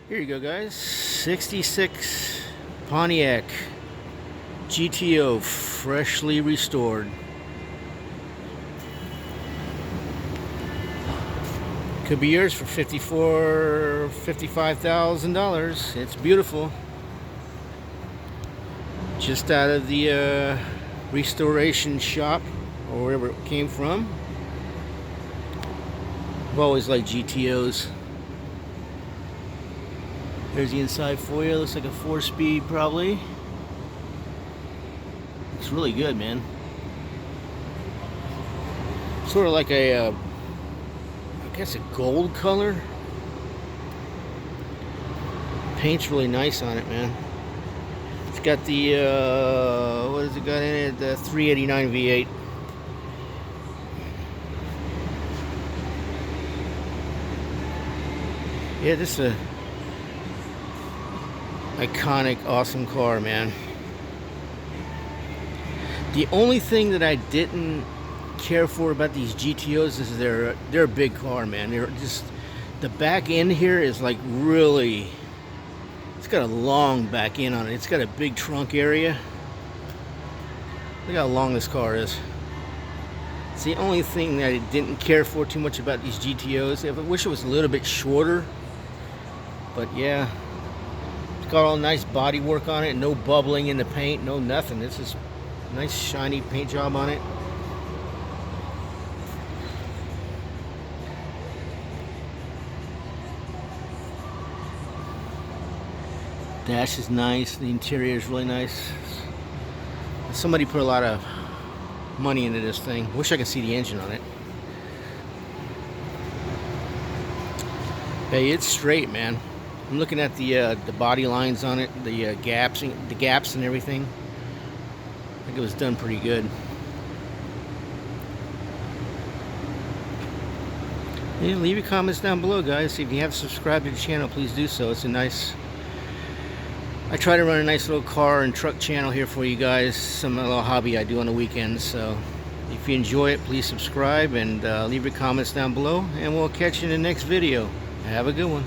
Here you go, guys. 66 Pontiac GTO freshly restored. Could be yours for $55,000. It's beautiful. Just out of the restoration shop or wherever it came from. I've always liked GTOs. There's the inside for you. Looks like a 4-speed probably. It's really good, man. Sort of like a, I guess a gold color. Paint's really nice on it, man. It's got the, what has it got in it? The 389 V8. Yeah, this is a iconic, awesome car, man. The only thing that I didn't care for about these GTOs is they're a big car, man. They're just, the back end here is like really, it's got a long back end on it. It's got a big trunk area. Look how long this car is. It's the only thing that I didn't care for too much about these GTOs. I wish it was a little bit shorter, but yeah. Got all nice body work on it, no bubbling in the paint, no nothing. This is nice shiny paint job on it. Dash is nice, the interior is really nice. Somebody put a lot of money into this thing. Wish I could see the engine on it. Hey, it's straight, man. I'm looking at the body lines on it, the gaps and everything. I think it was done pretty good. Yeah, leave your comments down below, guys. If you haven't subscribed to the channel, please do so. It's a nice, I try to run a nice little car and truck channel here for you guys. Some little hobby I do on the weekends. So if you enjoy it, please subscribe and leave your comments down below. And we'll catch you in the next video. Have a good one.